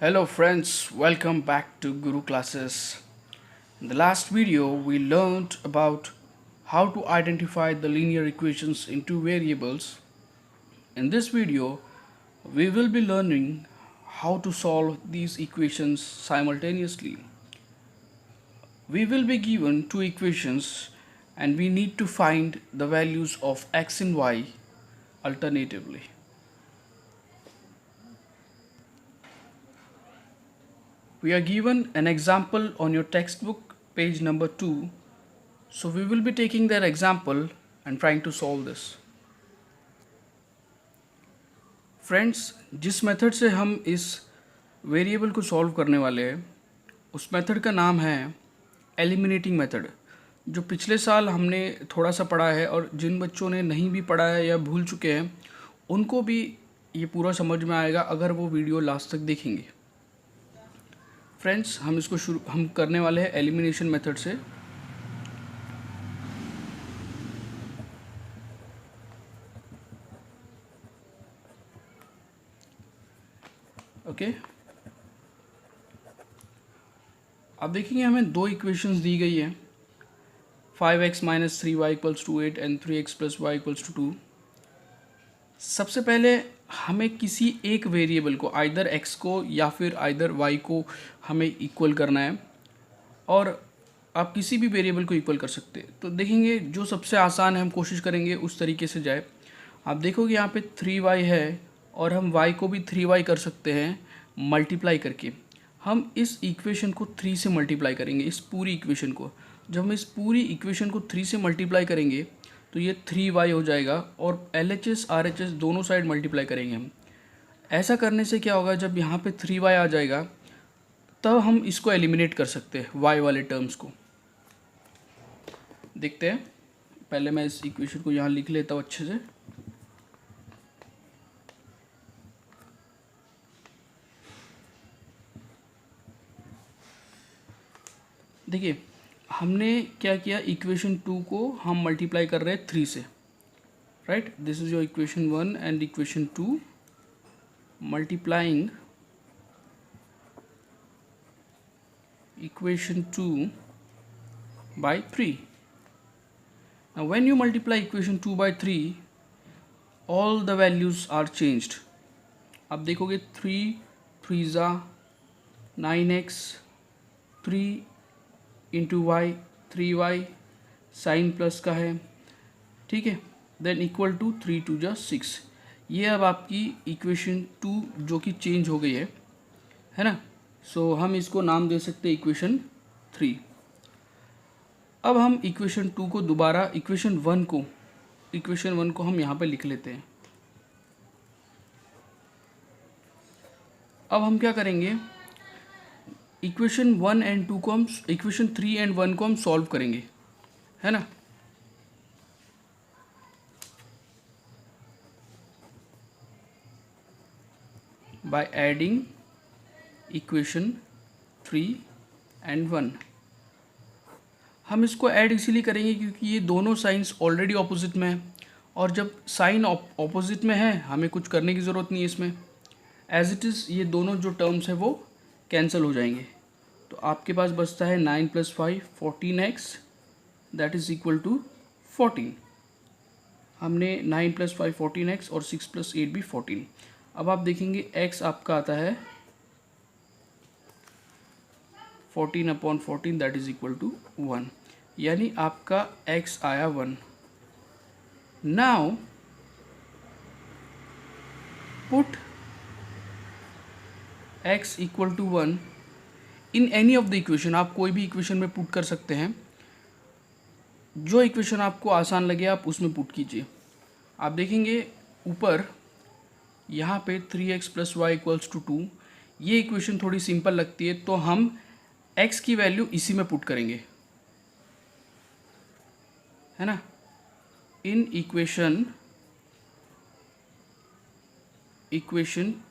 Hello friends, welcome back to Guru Classes. In the last video, we learned about how to identify the linear equations in two variables. In this video, we will be learning how to solve these equations simultaneously. We will be given two equations and we need to find the values of x and y alternatively. We are given an example on your textbook, page number 2. So we will be taking that example and trying to solve this. Friends, जिस method से हम इस variable को solve करने वाले हैं उस method का नाम है एलिमिनेटिंग मेथड, जो पिछले साल हमने थोड़ा सा पढ़ा है और जिन बच्चों ने नहीं भी पढ़ा है या भूल चुके हैं उनको भी ये पूरा समझ में आएगा अगर वो वीडियो लास्ट तक देखेंगे. फ्रेंड्स, हम करने वाले हैं एलिमिनेशन मेथड से. ओके, अब देखेंगे हमें दो इक्वेशंस दी गई है 5x minus 3y equals to 8 and 3x plus y equals to 2. सबसे पहले हमें किसी एक वेरिएबल को आइदर x को या फिर आइदर y को हमें इक्वल करना है, और आप किसी भी वेरिएबल को इक्वल कर सकते हैं. तो देखेंगे जो सबसे आसान है हम कोशिश करेंगे उस तरीके से जाए. आप देखोगे यहाँ पे 3y है और हम y को भी 3y कर सकते हैं मल्टीप्लाई करके. हम इस इक्वेशन को 3 से मल्टीप्लाई करेंगे, इस पूरी इक्वेशन को. जब हम इस पूरी इक्वेशन को 3 से मल्टीप्लाई करेंगे तो ये 3y हो जाएगा और LHS RHS दोनों साइड मल्टीप्लाई करेंगे हम. ऐसा करने से क्या होगा, जब यहाँ पे 3y आ जाएगा तब हम इसको एलिमिनेट कर सकते हैं y वाले टर्म्स को. देखते हैं, पहले मैं इस इक्वेशन को यहाँ लिख लेता हूँ अच्छे से. देखिए हमने क्या किया, इक्वेशन 2 को हम मल्टीप्लाई कर रहे हैं 3 से. Right, this is your equation 1 and equation 2 multiplying equation 2 by 3. Now when you multiply equation 2 by 3, all the values are changed. अब देखोगे 3 3 ज़ा 9x, 3 into Y 3y, sign plus का है, ठीक है. देन इक्वल टू 3 2 ज़ा 6. ये अब आपकी इक्वेशन 2 जो कि चेंज हो गई है ना. सो हम इसको नाम दे सकते हैं इक्वेशन 3. अब हम इक्वेशन 2 को दोबारा इक्वेशन 1 को हम यहाँ पे लिख लेते हैं. अब हम क्या करेंगे, इक्वेशन 1 एंड 2 को हम इक्वेशन 3 एंड 1 को हम सॉल्व करेंगे, है ना. By adding equation 3 and 1. हम इसको ऐड इसीलिए करेंगे क्योंकि ये दोनों साइंस ऑलरेडी ऑपोजिट में है, और जब साइन ऑपोजिट में है हमें कुछ करने की ज़रूरत नहीं है इसमें. एज इट इज़ ये दोनों जो टर्म्स है वो कैंसिल हो जाएंगे. तो आपके पास बचता है 9 + 5 14x, that is equal to 14. हमने 9 + 5 14x और 6 + 8 भी 14. अब आप देखेंगे x आपका आता है 14/14, दैट इज इक्वल टू 1. यानी आपका x आया 1. Now put x equal to 1 in any of the equation. आप कोई भी इक्वेशन में पुट कर सकते हैं, जो इक्वेशन आपको आसान लगे आप उसमें पुट कीजिए. आप देखेंगे ऊपर यहाँ पे 3x + y = 2. ये इक्वेशन थोड़ी सिंपल लगती है तो हम x की वैल्यू इसी में पुट करेंगे, है ना. इन इक्वेशन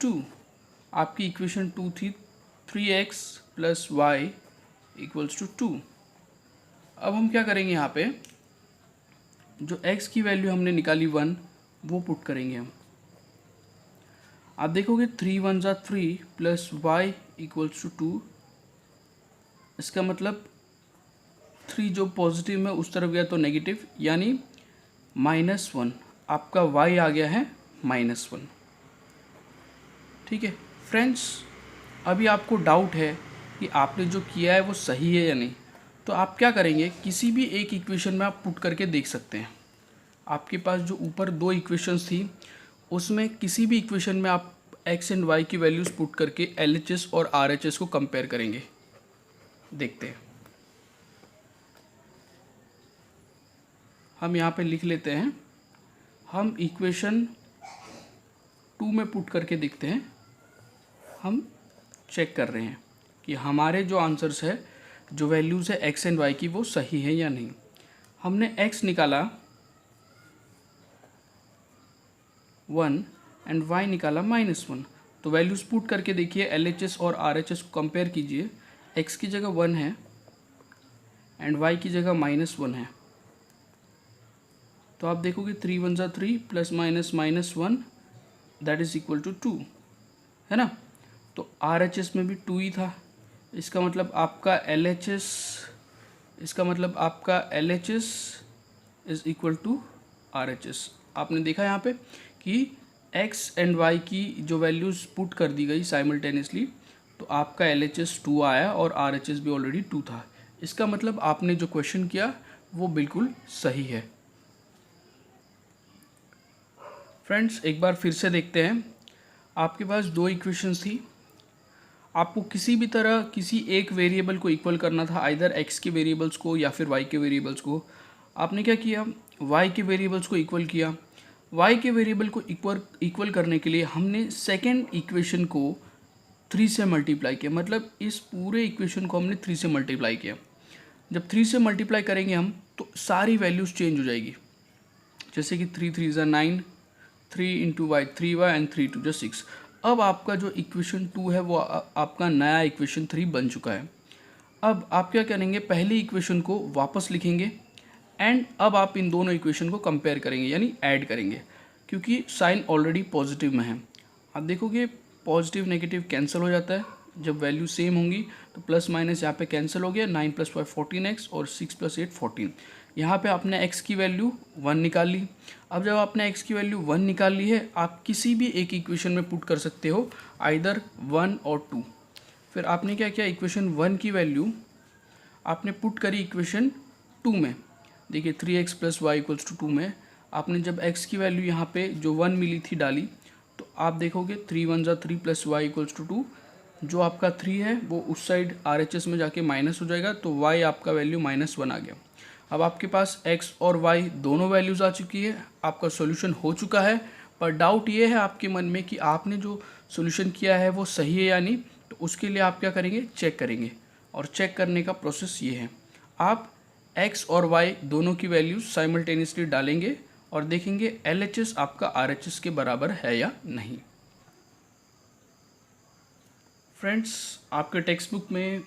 2 आपकी इक्वेशन 2 थी 3x + y = 2. अब हम क्या करेंगे, यहाँ पे जो x की वैल्यू हमने निकाली 1 वो पुट करेंगे हम. आप देखोगे 3 वन ज़ा 3 प्लस वाई इक्वल्स टू 2, इसका मतलब 3 जो पॉजिटिव में उस तरफ गया तो नेगेटिव, यानी -1, आपका y आ गया है -1। ठीक है फ्रेंड्स, अभी आपको डाउट है कि आपने जो किया है वो सही है या नहीं, तो आप क्या करेंगे, किसी भी एक इक्वेशन में आप पुट करके देख सकते हैं। आपके पास जो ऊपर 2 इक्वेशंस थी उसमें किसी भी इक्वेशन में आप x एंड y की वैल्यूज़ पुट करके LHS और RHS को कंपेयर करेंगे। देखते हैं, हम यहाँ पे लिख लेते हैं, हम इक्वेशन 2 में पुट करके देखते हैं। हम चेक कर रहे हैं कि हमारे जो आंसर्स है, जो वैल्यूज़ है x एंड y की, वो सही है या नहीं। हमने x निकाला 1 एंड y निकाला -1, तो वैल्यूज़ पुट करके देखिए, LHS और RHS को कंपेयर कीजिए। x की जगह 1 है एंड y की जगह -1 है, तो आप देखोगे 3 वन ज़ा 3 plus -1 that is equal to 2, है ना। तो RHS में भी 2 ही था, इसका मतलब आपका LHS is equal to RHS। आपने देखा यहाँ पे कि x एंड y की जो वैल्यूज़ पुट कर दी गई साइमल्टेनियसली, तो आपका LHS 2 आया और RHS भी ऑलरेडी 2 था। इसका मतलब आपने जो क्वेश्चन किया वो बिल्कुल सही है। फ्रेंड्स, एक बार फिर से देखते हैं, आपके पास 2 इक्वेशंस थी, आपको किसी भी तरह किसी एक वेरिएबल को इक्वल करना था, आइदर x के वेरिएबल्स को या फिर y के वेरिएबल्स को। आपने क्या किया, y के वेरिएबल्स को इक्वल किया। y के वेरिएबल को इक्वल करने के लिए हमने सेकेंड इक्वेशन को 3 से मल्टीप्लाई किया, मतलब इस पूरे इक्वेशन को हमने 3 से मल्टीप्लाई किया। जब 3 से मल्टीप्लाई करेंगे हम, तो सारी वैल्यूज़ चेंज हो जाएगी, जैसे कि 3 3 ज़ा 9, 3 इंटू वाई 3y एंड 3 2 ज़ा 6। अब आपका जो इक्वेशन 2 है वो आपका नया इक्वेशन 3 बन चुका है। अब आप क्या करेंगे, पहली इक्वेशन को वापस लिखेंगे एंड अब आप इन दोनों इक्वेशन को कंपेयर करेंगे, यानी ऐड करेंगे, क्योंकि साइन ऑलरेडी पॉजिटिव में है। आप देखोगे पॉजिटिव नेगेटिव कैंसिल हो जाता है, जब वैल्यू सेम होंगी तो प्लस माइनस यहाँ पे कैंसिल हो गया, 9 + 5 14x और 6 + 8 14। यहाँ पे आपने x की वैल्यू 1 निकाल ली। अब जब आपने x की वैल्यू 1 निकाल ली है, आप किसी भी एक इक्वेशन में पुट कर सकते हो, आइदर 1 और 2। फिर आपने क्या किया, इक्वेशन 1 की वैल्यू आपने पुट करी इक्वेशन 2 में। देखिए 3x + y = 2 में आपने जब x की वैल्यू यहाँ पे जो 1 मिली थी डाली, तो आप देखोगे 3 वन ज़ा 3 + y = 2, जो आपका 3 है वो उस साइड RHS में जाके माइनस हो जाएगा, तो y आपका वैल्यू -1 आ गया। अब आपके पास x और y दोनों वैल्यूज़ आ चुकी है, आपका सॉल्यूशन हो चुका है। पर डाउट ये है आपके मन में कि आपने जो सॉल्यूशन किया है वो सही है या नहीं, तो उसके लिए आप क्या करेंगे, चेक करेंगे। और चेक करने का प्रोसेस ये है, आप x और y दोनों की वैल्यूज साइमल्टेनियसली डालेंगे और देखेंगे LHS आपका RHS के बराबर है या नहीं। फ्रेंड्स, आपके टेक्स्ट बुक में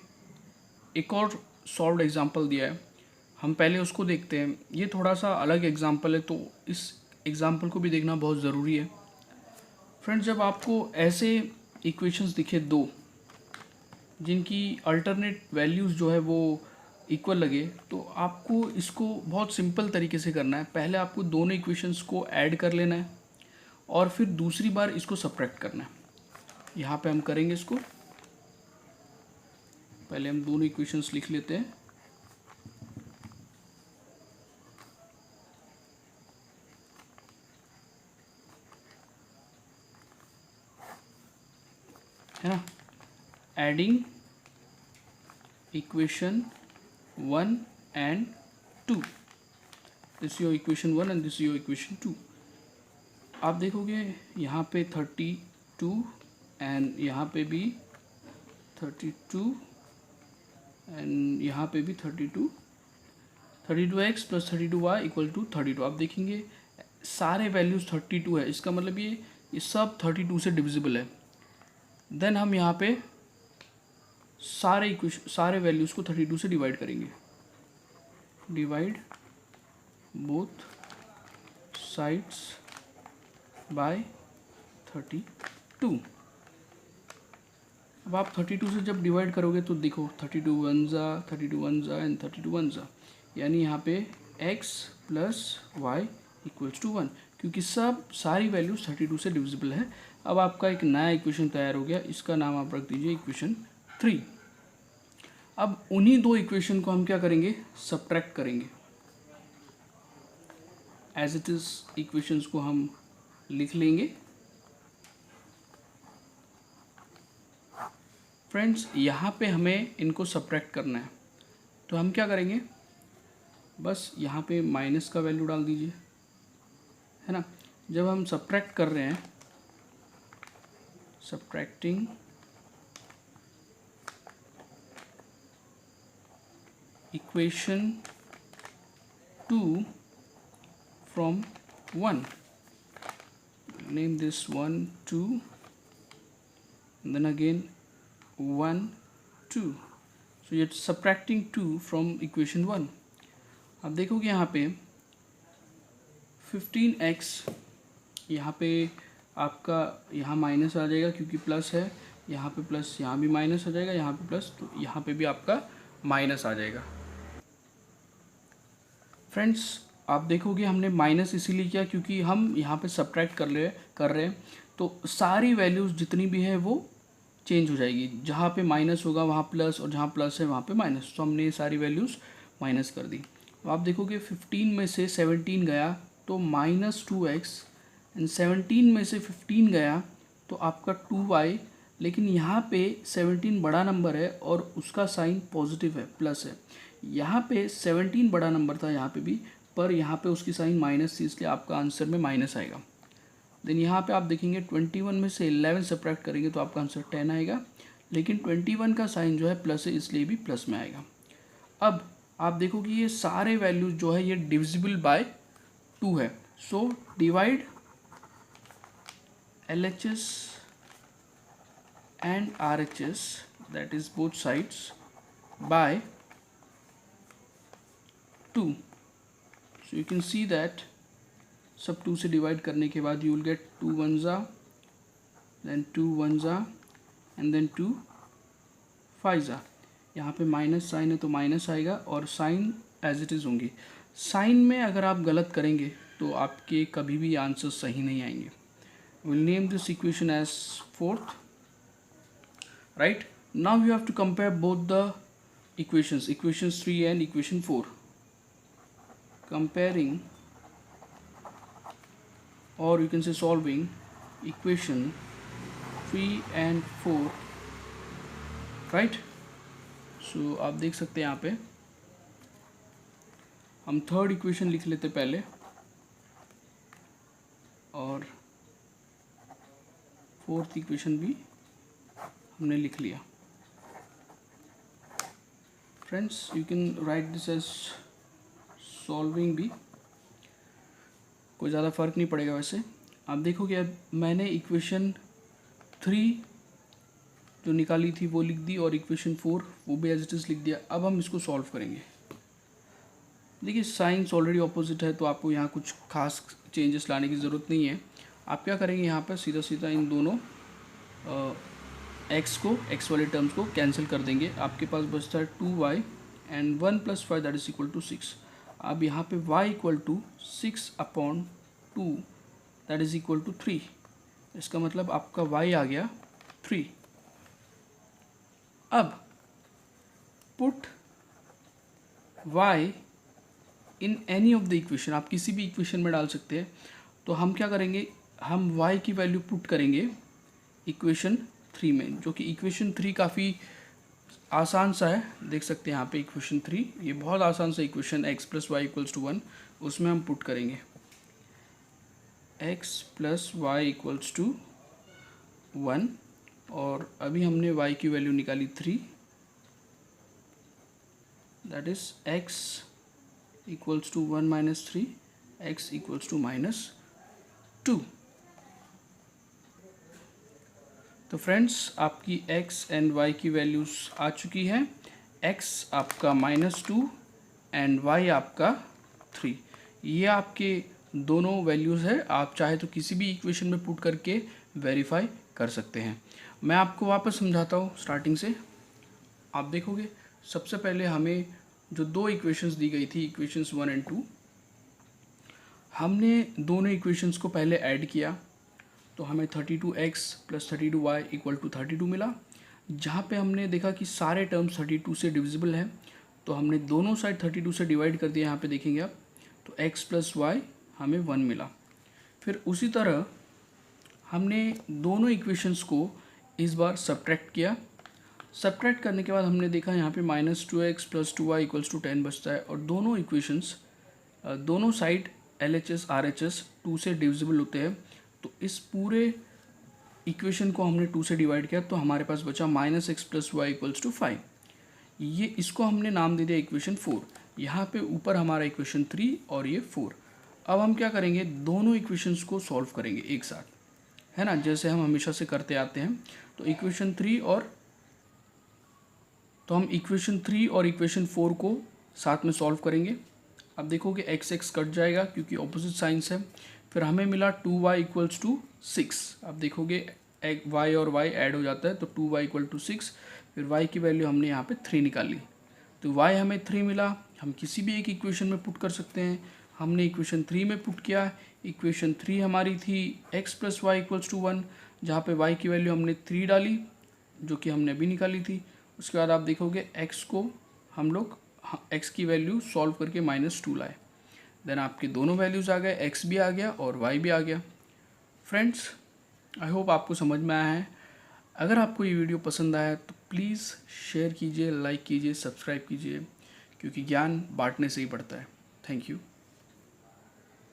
एक और सॉल्व्ड एग्जांपल दिया है, हम पहले उसको देखते हैं। ये थोड़ा सा अलग एग्जांपल है, तो इस एग्जांपल को भी देखना बहुत ज़रूरी है। फ्रेंड्स, जब आपको ऐसे इक्वेशंस दिखे दो, जिनकी अल्टरनेट वैल्यूज़ जो है वो इक्वल लगे, तो आपको इसको बहुत सिंपल तरीके से करना है। पहले आपको दोनों इक्वेशंस को ऐड कर लेना है और फिर दूसरी बार इसको सब्ट्रैक्ट करना है। यहाँ पे हम करेंगे इसको, पहले हम दोनों इक्वेशंस लिख लेते हैं। है ना, adding equation 1 and 2, this your equation 1 and this your equation 2। आप देखोगे यहाँ पे 32 एंड यहाँ पे भी 32 एंड यहाँ पे भी 32, 32x + 32y = 32। आप देखेंगे सारे वैल्यूज़ 32 है, इसका मतलब ये सब 32 से डिविजिबल है। देन हम यहाँ पे सारे वैल्यूज़ को 32 से डिवाइड करेंगे, डिवाइड बोथ साइड्स बाय 32। 2। अब आप 32 से जब डिवाइड करोगे तो देखो 32 वन ज़ा, 32 वन ज़ा एंड 32 वन ज़ा, यानी यहाँ पे x plus y equals to 1, क्योंकि सारी वैल्यूज 32 से डिविजिबल है। अब आपका एक नया इक्वेशन तैयार हो गया, इसका नाम आप रख दीजिए इक्वेशन 3। अब उन्हीं दो इक्वेशन को हम क्या करेंगे, सब्ट्रैक्ट करेंगे। एज इट इज इक्वेशंस को हम लिख लेंगे। फ्रेंड्स, यहाँ पे हमें इनको सब्ट्रैक्ट करना है, तो हम क्या करेंगे, बस यहाँ पे माइनस का वैल्यू डाल दीजिए, है ना। जब हम सब्ट्रैक्ट कर रहे हैं, subtracting equation 2 from 1, name this 1 2 and then again 1 2, so you're subtracting 2 from equation 1। अब देखोगे यहाँ पे 15x, यहाँ पे आपका यहाँ माइनस आ जाएगा क्योंकि प्लस है, यहाँ पे प्लस, यहाँ भी माइनस आ जाएगा, यहाँ पे प्लस, तो यहाँ पे भी आपका माइनस आ जाएगा। फ्रेंड्स, आप देखोगे हमने माइनस इसीलिए किया क्योंकि हम यहाँ पे सब्ट्रैक्ट कर रहे हैं, तो सारी वैल्यूज़ जितनी भी है वो चेंज हो जाएगी। जहाँ पे माइनस होगा वहाँ प्लस, और जहाँ प्लस है वहाँ पे माइनस, तो हमने ये सारी वैल्यूज़ माइनस कर दी। तो आप देखोगे 15 में से 17 गया तो -2x, एंड 17 में से 15 गया तो आपका 2y, लेकिन यहाँ पे 17 बड़ा नंबर है और उसका साइन पॉजिटिव है, प्लस है। यहाँ पे 17 बड़ा नंबर था यहाँ पे भी, पर यहाँ पे उसकी साइन माइनस थी, इसलिए आपका आंसर में माइनस आएगा। देन यहाँ पे आप देखेंगे 21 में से 11 सब्ट्रैक्ट करेंगे तो आपका आंसर 10 आएगा, लेकिन 21 का साइन जो है प्लस है, इसलिए भी प्लस में आएगा। अब आप देखोगे ये सारे वैल्यूज जो है ये डिविजिबल बाय 2 है, so divide LHS and RHS, that is both sides, by 2। so you can see that सब 2 से डिवाइड करने के बाद you will get 2 1 then 2 1 and then 2 5। यहाँ पे माइनस साइन है तो माइनस आएगा, और साइन एज इट इज़ होंगे। साइन में अगर आप गलत करेंगे तो आपके कभी भी आंसर सही नहीं आएंगे। we'll name this equation as 4th, right। now you have to compare both the equations 3 and equation 4, comparing, or you can say solving equation 3 and 4, right। so आप देख सकते हैं यहाँ पे हम थर्ड इक्वेशन लिख लेते पहले, और फोर्थ इक्वेशन भी हमने लिख लिया। Friends, you can write this as solving भी, कोई ज़्यादा फ़र्क नहीं पड़ेगा। वैसे आप देखोगे अब मैंने इक्वेशन 3 जो निकाली थी वो लिख दी, और इक्वेशन 4 वो भी एज इट इज़ लिख दिया। अब हम इसको सॉल्व करेंगे। देखिए साइंस ऑलरेडी ऑपोजिट है, तो आपको यहाँ कुछ खास चेंजेस लाने की ज़रूरत नहीं है। आप क्या करेंगे, यहाँ पर सीधा सीधा इन दोनों x वाले टर्म्स को कैंसिल कर देंगे। आपके पास बचता है 2y and 1 + 5 that is equal to 6। अब यहाँ पे y equal to 6/2 that is equal to 3। इसका मतलब आपका y आ गया 3। अब put y in any of the equation, आप किसी भी इक्वेशन में डाल सकते हैं। तो हम क्या करेंगे, हम y की वैल्यू पुट करेंगे इक्वेशन 3 में, जो कि इक्वेशन 3 काफ़ी आसान सा है। देख सकते हैं यहाँ पे इक्वेशन 3, ये बहुत आसान सा इक्वेशन x + y = 1, उसमें हम पुट करेंगे x + y = 1, और अभी हमने y की वैल्यू निकाली 3, दैट इज x = 1 - 3, x = -2। तो फ्रेंड्स, आपकी x एंड y की वैल्यूज़ आ चुकी है। x आपका -2 एंड y आपका 3। ये आपके दोनों वैल्यूज़ है। आप चाहे तो किसी भी इक्वेशन में पुट करके वेरीफाई कर सकते हैं। मैं आपको वापस समझाता हूँ स्टार्टिंग से। आप देखोगे सबसे पहले हमें जो दो इक्वेशंस दी गई थी, इक्वेशंस 1 एंड 2, हमने दोनों इक्वेशंस को पहले ऐड किया तो हमें 32x + 32y = 32 मिला। जहाँ पे हमने देखा कि सारे टर्म्स 32 से डिविजिबल है तो हमने दोनों साइड 32 से डिवाइड कर दिया। यहाँ पे देखेंगे आप, तो x + y हमें 1 मिला। फिर उसी तरह हमने दोनों इक्वेशंस को इस बार सब्ट्रैक्ट किया। सब्ट्रैक्ट करने के बाद हमने देखा यहाँ पे -2x + 2y = 10 बचता है, और दोनों इक्वेशंस दोनों साइड LHS RHS 2 से डिविजिबल होते हैं। तो इस पूरे इक्वेशन को हमने 2 से डिवाइड किया तो हमारे पास बचा -x + y = 5। ये इसको हमने नाम दे दिया इक्वेशन 4। यहाँ पे ऊपर हमारा इक्वेशन 3 और ये 4। अब हम क्या करेंगे, दोनों इक्वेशंस को सॉल्व करेंगे एक साथ, है ना, जैसे हम हमेशा से करते आते हैं। तो इक्वेशन 3 और इक्वेशन 4 को साथ में सॉल्व करेंगे। अब देखोगे x कट जाएगा क्योंकि ऑपोजिट साइंस है। फिर हमें मिला 2y = 6। अब देखोगे y और y ऐड हो जाता है तो 2y = 6। फिर y की वैल्यू हमने यहाँ पे 3 निकाली तो y हमें 3 मिला। हम किसी भी एक इक्वेशन में पुट कर सकते हैं। हमने इक्वेशन 3 में पुट किया। इक्वेशन 3 हमारी थी x + y = 1, जहाँ पे y की वैल्यू हमने 3 डाली जो कि हमने अभी निकाली थी। उसके बाद आप देखोगे x को हम लोग x की वैल्यू सॉल्व करके -2 लाए। देन आपके दोनों वैल्यूज़ आ गए, x भी आ गया और y भी आ गया। फ्रेंड्स, आई होप आपको समझ में आया है। अगर आपको ये वीडियो पसंद आया तो प्लीज़ शेयर कीजिए, लाइक कीजिए, सब्सक्राइब कीजिए, क्योंकि ज्ञान बांटने से ही बढ़ता है। Thank you.